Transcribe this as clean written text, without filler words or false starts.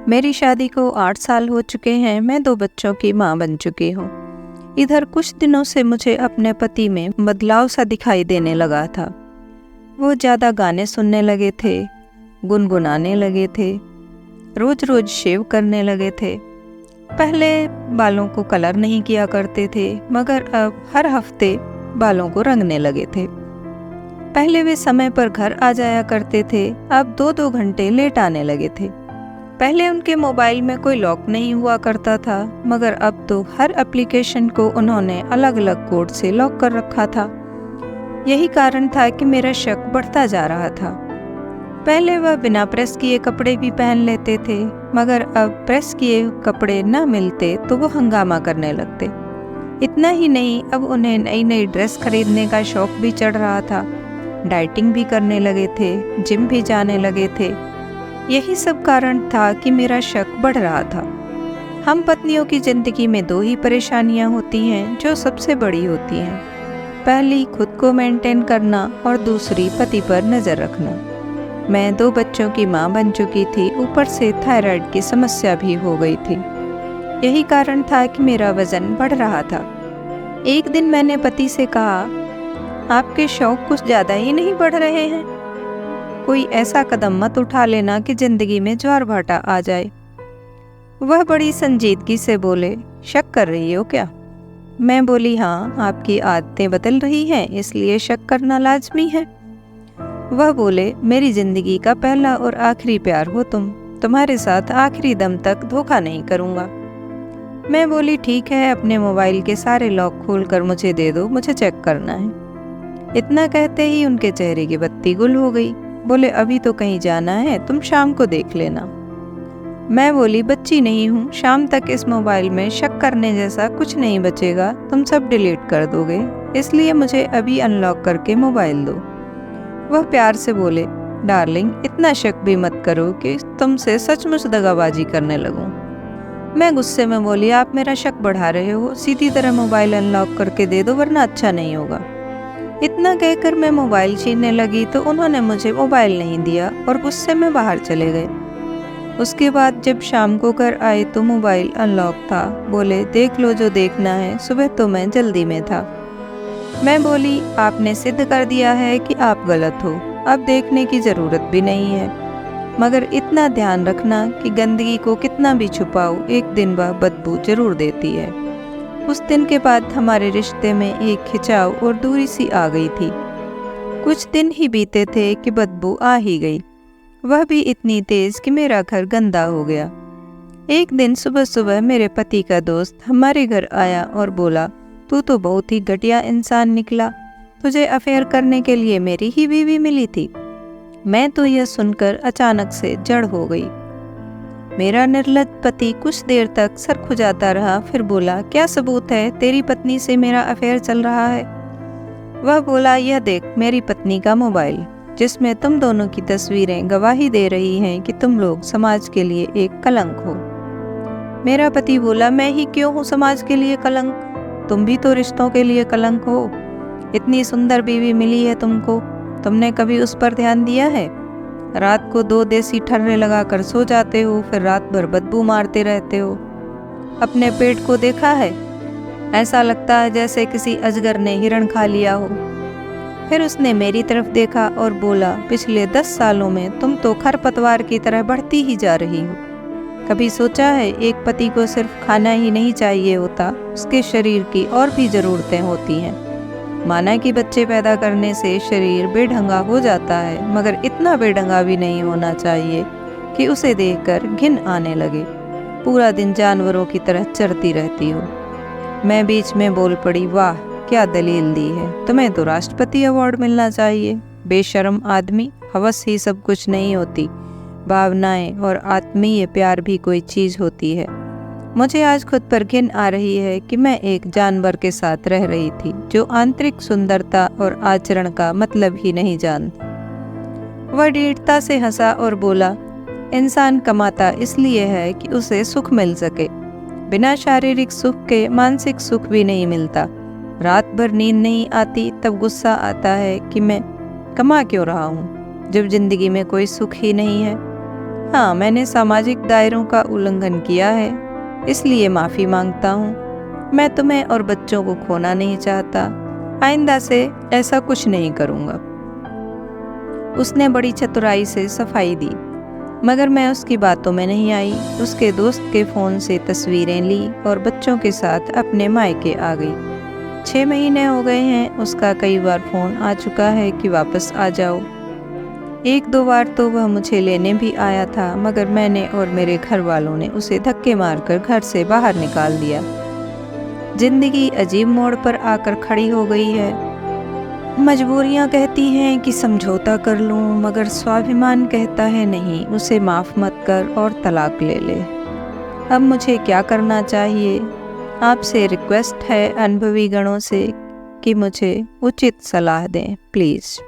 मेरी शादी को 8 साल हो चुके हैं। मैं 2 बच्चों की माँ बन चुकी हूँ। इधर कुछ दिनों से मुझे अपने पति में बदलाव सा दिखाई देने लगा था। वो ज़्यादा गाने सुनने लगे थे, गुनगुनाने लगे थे, रोज रोज शेव करने लगे थे। पहले बालों को कलर नहीं किया करते थे, मगर अब हर हफ्ते बालों को रंगने लगे थे। पहले वे समय पर घर आ जाया करते थे, अब 2-2 घंटे लेट आने लगे थे। पहले उनके मोबाइल में कोई लॉक नहीं हुआ करता था, मगर अब तो हर एप्लीकेशन को उन्होंने अलग अलग कोड से लॉक कर रखा था। यही कारण था कि मेरा शक बढ़ता जा रहा था। पहले वह बिना प्रेस किए कपड़े भी पहन लेते थे, मगर अब प्रेस किए कपड़े न मिलते तो वो हंगामा करने लगते। इतना ही नहीं, अब उन्हें नई नई ड्रेस खरीदने का शौक भी चढ़ रहा था। डाइटिंग भी करने लगे थे, जिम भी जाने लगे थे। यही सब कारण था कि मेरा शक बढ़ रहा था। हम पत्नियों की जिंदगी में 2 ही परेशानियां होती हैं जो सबसे बड़ी होती हैं। पहली खुद को मेंटेन करना और दूसरी पति पर नज़र रखना। मैं 2 बच्चों की मां बन चुकी थी, ऊपर से थायराइड की समस्या भी हो गई थी। यही कारण था कि मेरा वजन बढ़ रहा था। एक दिन मैंने पति से कहा, आपके शौक कुछ ज़्यादा ही नहीं बढ़ रहे हैं? कोई ऐसा कदम मत उठा लेना कि जिंदगी में ज्वार भाटा आ जाए। वह बड़ी संजीदगी से बोले, शक कर रही हो क्या? मैं बोली, हाँ, आपकी आदतें बदल रही हैं, इसलिए शक करना लाजमी है। वह बोले, मेरी जिंदगी का पहला और आखिरी प्यार हो तुम। तुम्हारे साथ आखिरी दम तक धोखा नहीं करूँगा। मैं बोली, ठीक है, अपने मोबाइल के सारे लॉक खोलकर मुझे दे दो, मुझे चेक करना है। इतना कहते ही उनके चेहरे की बत्ती गुल हो गई। बोले, अभी तो कहीं जाना है, तुम शाम को देख लेना। मैं बोली, बच्ची नहीं हूँ, शाम तक इस मोबाइल में शक करने जैसा कुछ नहीं बचेगा, तुम सब डिलीट कर दोगे, इसलिए मुझे अभी अनलॉक करके मोबाइल दो। वह प्यार से बोले, डार्लिंग, इतना शक भी मत करो कि तुमसे सचमुच दगाबाजी करने लगूं। मैं गुस्से में बोली, आप मेरा शक बढ़ा रहे हो, सीधी तरह मोबाइल अनलॉक करके दे दो, वरना अच्छा नहीं होगा। इतना कहकर मैं मोबाइल छीनने लगी तो उन्होंने मुझे मोबाइल नहीं दिया और गुस्से में बाहर चले गए। उसके बाद जब शाम को घर आए तो मोबाइल अनलॉक था। बोले, देख लो जो देखना है, सुबह तो मैं जल्दी में था। मैं बोली, आपने सिद्ध कर दिया है कि आप गलत हो, अब देखने की ज़रूरत भी नहीं है, मगर इतना ध्यान रखना कि गंदगी को कितना भी छुपाओ, एक दिन वह बदबू जरूर देती है। उस दिन के बाद हमारे रिश्ते में एक खिंचाव और दूरी सी आ गई थी। कुछ दिन ही बीते थे कि बदबू आ ही गई, वह भी इतनी तेज कि मेरा घर गंदा हो गया। एक दिन सुबह सुबह मेरे पति का दोस्त हमारे घर आया और बोला, तू तो बहुत ही घटिया इंसान निकला, तुझे अफेयर करने के लिए मेरी ही बीवी मिली थी। मैं तो यह सुनकर अचानक से जड़ हो गई। मेरा निर्लज्ज पति कुछ देर तक सर खुजाता रहा, फिर बोला, क्या सबूत है तेरी पत्नी से मेरा अफेयर चल रहा है? वह बोला, यह देख मेरी पत्नी का मोबाइल, जिसमें तुम दोनों की तस्वीरें गवाही दे रही हैं कि तुम लोग समाज के लिए एक कलंक हो। मेरा पति बोला, मैं ही क्यों हूँ समाज के लिए कलंक? तुम भी तो रिश्तों के लिए कलंक हो। इतनी सुंदर बीवी मिली है तुमको, तुमने कभी उस पर ध्यान दिया है? रात को 2 देसी ठर्रे लगाकर सो जाते हो, फिर रात भर बदबू मारते रहते हो। अपने पेट को देखा है? ऐसा लगता है जैसे किसी अजगर ने हिरण खा लिया हो। फिर उसने मेरी तरफ देखा और बोला, पिछले 10 सालों में तुम तो खरपतवार की तरह बढ़ती ही जा रही हो। कभी सोचा है एक पति को सिर्फ खाना ही नहीं चाहिए होता, उसके शरीर की और भी ज़रूरतें होती हैं। माना कि बच्चे पैदा करने से शरीर बेढंगा हो जाता है, मगर इतना बेढंगा भी नहीं होना चाहिए कि उसे देखकर घिन आने लगे। पूरा दिन जानवरों की तरह चरती रहती हो। मैं बीच में बोल पड़ी, वाह क्या दलील दी है, तुम्हें तो राष्ट्रपति अवार्ड मिलना चाहिए। बेशर्म आदमी, हवस ही सब कुछ नहीं होती, भावनाएं और आत्मीय प्यार भी कोई चीज़ होती है। मुझे आज खुद पर घिन आ रही है कि मैं एक जानवर के साथ रह रही थी जो आंतरिक सुंदरता और आचरण का मतलब ही नहीं जानती। वह दृढ़ता से हंसा और बोला, इंसान कमाता इसलिए है कि उसे सुख मिल सके। बिना शारीरिक सुख के मानसिक सुख भी नहीं मिलता। रात भर नींद नहीं आती तब गुस्सा आता है कि मैं कमा क्यों रहा हूँ जब जिंदगी में कोई सुख ही नहीं है। हाँ, मैंने सामाजिक दायरों का उल्लंघन किया है, इसलिए माफ़ी मांगता हूँ। मैं तुम्हें और बच्चों को खोना नहीं चाहता। आइंदा से ऐसा कुछ नहीं करूँगा। उसने बड़ी चतुराई से सफाई दी, मगर मैं उसकी बातों में नहीं आई। उसके दोस्त के फ़ोन से तस्वीरें ली और बच्चों के साथ अपने मायके आ गई। 6 महीने हो गए हैं। उसका कई बार फ़ोन आ चुका है कि वापस आ जाओ। 1-2 बार तो वह मुझे लेने भी आया था, मगर मैंने और मेरे घर वालों ने उसे धक्के मारकर घर से बाहर निकाल दिया। जिंदगी अजीब मोड़ पर आकर खड़ी हो गई है। मजबूरियां कहती हैं कि समझौता कर लूं, मगर स्वाभिमान कहता है नहीं, उसे माफ़ मत कर और तलाक ले ले। अब मुझे क्या करना चाहिए? आपसे रिक्वेस्ट है अनुभवी गणों से कि मुझे उचित सलाह दें, प्लीज़।